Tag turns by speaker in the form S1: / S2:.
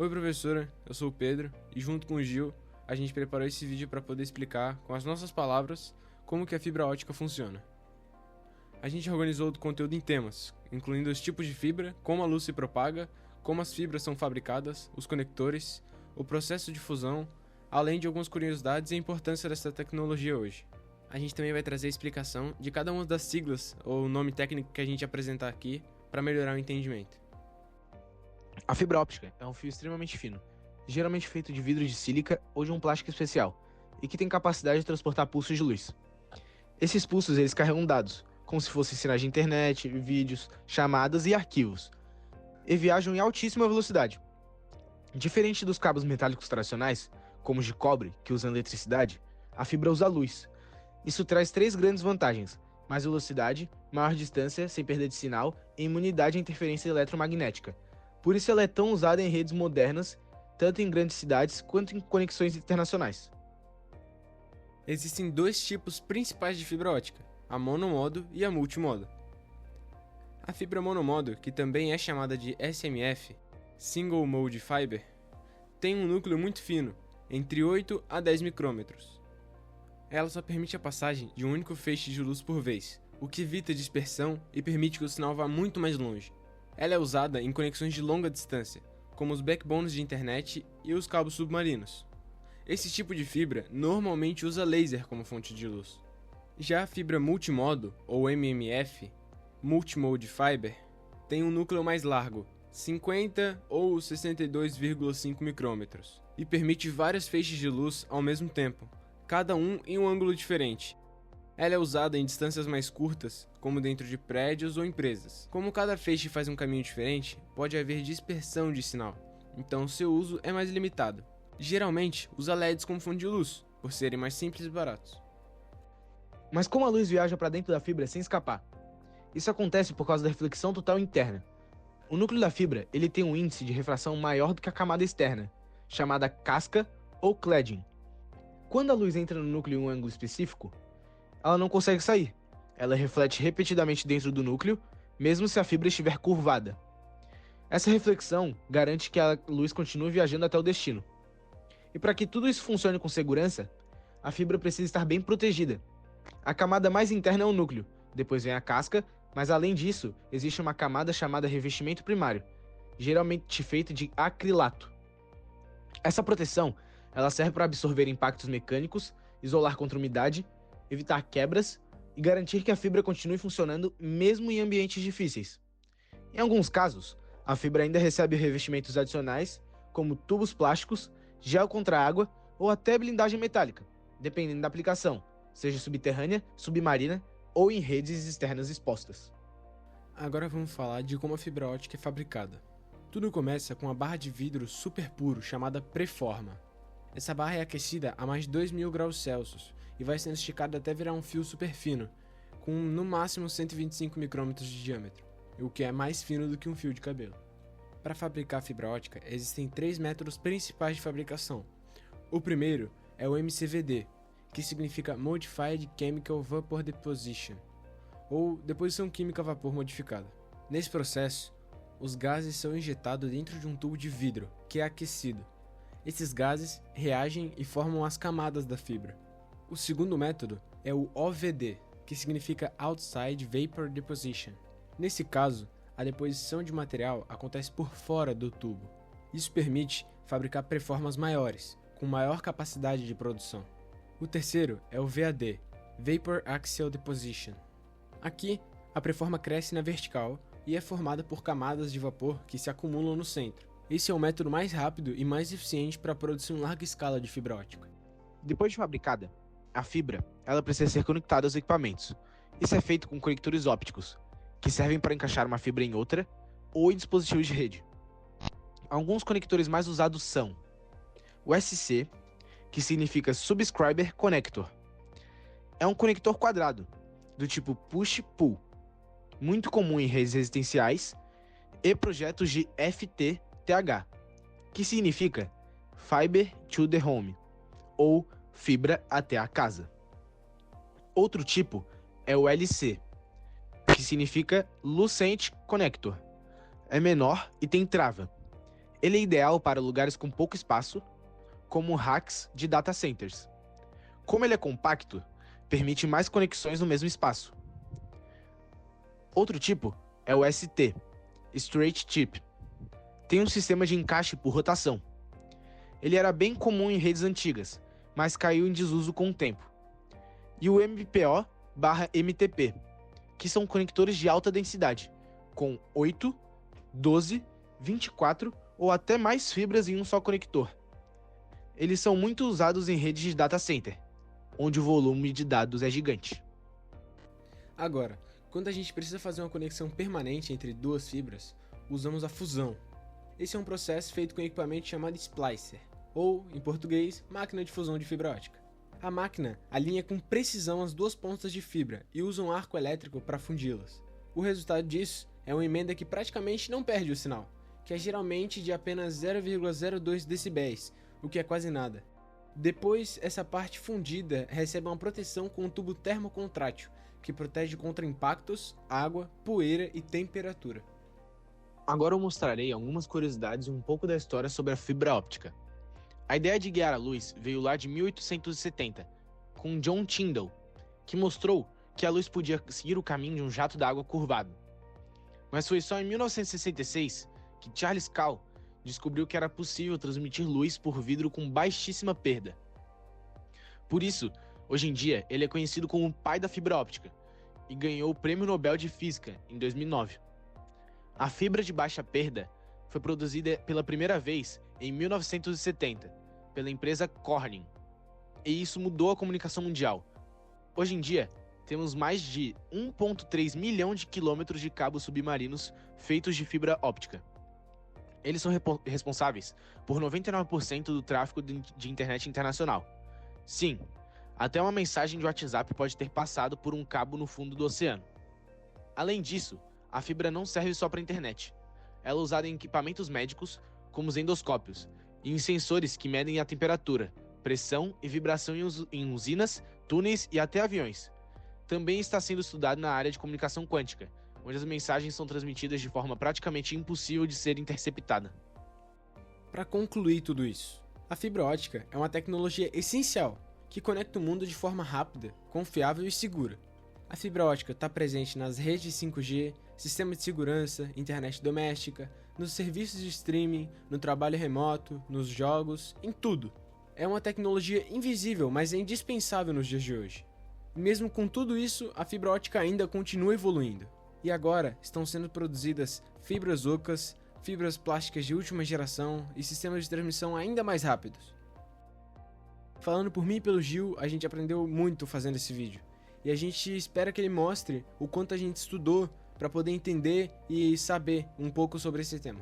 S1: Oi professora, eu sou o Pedro e junto com o Gil a gente preparou esse vídeo para poder explicar com as nossas palavras como que a fibra ótica funciona. A gente organizou o conteúdo em temas, incluindo os tipos de fibra, como a luz se propaga, como as fibras são fabricadas, os conectores, o processo de fusão, além de algumas curiosidades e a importância dessa tecnologia hoje. A gente também vai trazer a explicação de cada uma das siglas ou nome técnico que a gente apresentar aqui para melhorar o entendimento.
S2: A fibra óptica é um fio extremamente fino, geralmente feito de vidro de sílica ou de um plástico especial, e que tem capacidade de transportar pulsos de luz. Esses pulsos eles carregam dados, como se fossem sinais de internet, vídeos, chamadas e arquivos, e viajam em altíssima velocidade. Diferente dos cabos metálicos tradicionais, como os de cobre, que usam eletricidade, a fibra usa luz. Isso traz 3 grandes vantagens: mais velocidade, maior distância sem perder de sinal e imunidade à interferência eletromagnética. Por isso ela é tão usada em redes modernas, tanto em grandes cidades quanto em conexões internacionais.
S1: Existem 2 tipos principais de fibra ótica, a monomodo e a multimodo. A fibra monomodo, que também é chamada de SMF, Single Mode Fiber, tem um núcleo muito fino, entre 8 a 10 micrômetros. Ela só permite a passagem de um único feixe de luz por vez, o que evita dispersão e permite que o sinal vá muito mais longe. Ela é usada em conexões de longa distância, como os backbones de internet e os cabos submarinos. Esse tipo de fibra normalmente usa laser como fonte de luz. Já a fibra multimodo, ou MMF, Multimode Fiber, tem um núcleo mais largo, 50 ou 62,5 micrômetros, e permite vários feixes de luz ao mesmo tempo, cada um em um ângulo diferente. Ela é usada em distâncias mais curtas, como dentro de prédios ou empresas. Como cada feixe faz um caminho diferente, pode haver dispersão de sinal, então seu uso é mais limitado. Geralmente, usa LEDs como fonte de luz, por serem mais simples e baratos.
S2: Mas como a luz viaja para dentro da fibra sem escapar? Isso acontece por causa da reflexão total interna. O núcleo da fibra ele tem um índice de refração maior do que a camada externa, chamada casca ou cladding. Quando a luz entra no núcleo em um ângulo específico, ela não consegue sair. Ela reflete repetidamente dentro do núcleo, mesmo se a fibra estiver curvada. Essa reflexão garante que a luz continue viajando até o destino. E para que tudo isso funcione com segurança, a fibra precisa estar bem protegida. A camada mais interna é o núcleo, depois vem a casca, mas além disso, existe uma camada chamada revestimento primário, geralmente feita de acrilato. Essa proteção ela serve para absorver impactos mecânicos, isolar contra umidade, evitar quebras e garantir que a fibra continue funcionando mesmo em ambientes difíceis. Em alguns casos, a fibra ainda recebe revestimentos adicionais, como tubos plásticos, gel contra água ou até blindagem metálica, dependendo da aplicação, seja subterrânea, submarina ou em redes externas expostas.
S1: Agora vamos falar de como a fibra ótica é fabricada. Tudo começa com uma barra de vidro super puro chamada preforma. Essa barra é aquecida a mais de 2000 graus Celsius e vai sendo esticada até virar um fio super fino, com no máximo 125 micrômetros de diâmetro, o que é mais fino do que um fio de cabelo. Para fabricar a fibra ótica, existem 3 métodos principais de fabricação. O primeiro é o MCVD, que significa Modified Chemical Vapor Deposition, ou deposição química a vapor modificada. Nesse processo, os gases são injetados dentro de um tubo de vidro, que é aquecido. Esses gases reagem e formam as camadas da fibra. O segundo método é o OVD, que significa Outside Vapor Deposition. Nesse caso, a deposição de material acontece por fora do tubo. Isso permite fabricar preformas maiores, com maior capacidade de produção. O terceiro é o VAD, Vapor Axial Deposition. Aqui, a preforma cresce na vertical e é formada por camadas de vapor que se acumulam no centro. Esse é o método mais rápido e mais eficiente para a produção em larga escala de fibra ótica.
S2: Depois de fabricada, a fibra ela precisa ser conectada aos equipamentos. Isso é feito com conectores ópticos, que servem para encaixar uma fibra em outra ou em dispositivos de rede. Alguns conectores mais usados são o SC, que significa Subscriber Connector. É um conector quadrado, do tipo Push-Pull, muito comum em redes residenciais e projetos de FTTH, que significa Fiber to the Home, ou fibra até a casa. Outro tipo é o LC, que significa Lucent Connector. É menor e tem trava. Ele é ideal para lugares com pouco espaço, como racks de data centers. Como ele é compacto, permite mais conexões no mesmo espaço. Outro tipo é o ST, Straight Chip. Tem um sistema de encaixe por rotação. Ele era bem comum em redes antigas, mas caiu em desuso com o tempo. E o MPO/MTP, que são conectores de alta densidade, com 8, 12, 24 ou até mais fibras em um só conector. Eles são muito usados em redes de data center, onde o volume de dados é gigante.
S1: Agora, quando a gente precisa fazer uma conexão permanente entre duas fibras, usamos a fusão. Esse é um processo feito com um equipamento chamado splicer, ou, em português, máquina de fusão de fibra ótica. A máquina alinha com precisão as duas pontas de fibra e usa um arco elétrico para fundi-las. O resultado disso é uma emenda que praticamente não perde o sinal, que é geralmente de apenas 0,02 decibéis, o que é quase nada. Depois, essa parte fundida recebe uma proteção com um tubo termocontrátil, que protege contra impactos, água, poeira e temperatura.
S2: Agora eu mostrarei algumas curiosidades e um pouco da história sobre a fibra óptica. A ideia de guiar a luz veio lá de 1870, com John Tyndall, que mostrou que a luz podia seguir o caminho de um jato d'água curvado. Mas foi só em 1966 que Charles Call descobriu que era possível transmitir luz por vidro com baixíssima perda. Por isso, hoje em dia, ele é conhecido como o pai da fibra óptica e ganhou o Prêmio Nobel de Física em 2009. A fibra de baixa perda foi produzida pela primeira vez em 1970 pela empresa Corning, e isso mudou a comunicação mundial. Hoje em dia, temos mais de 1,3 milhão de quilômetros de cabos submarinos feitos de fibra óptica. Eles são responsáveis por 99% do tráfego de internet internacional. Sim, até uma mensagem de WhatsApp pode ter passado por um cabo no fundo do oceano. Além disso, a fibra não serve só para a internet. Ela é usada em equipamentos médicos, como os endoscópios, e em sensores que medem a temperatura, pressão e vibração em usinas, túneis e até aviões. Também está sendo estudado na área de comunicação quântica, onde as mensagens são transmitidas de forma praticamente impossível de ser interceptada.
S1: Para concluir tudo isso, a fibra ótica é uma tecnologia essencial que conecta o mundo de forma rápida, confiável e segura. A fibra ótica está presente nas redes 5G, sistemas de segurança, internet doméstica, nos serviços de streaming, no trabalho remoto, nos jogos, em tudo. É uma tecnologia invisível, mas é indispensável nos dias de hoje. Mesmo com tudo isso, a fibra ótica ainda continua evoluindo. E agora estão sendo produzidas fibras ocas, fibras plásticas de última geração e sistemas de transmissão ainda mais rápidos. Falando por mim e pelo Gil, a gente aprendeu muito fazendo esse vídeo. E a gente espera que ele mostre o quanto a gente estudou para poder entender e saber um pouco sobre esse tema.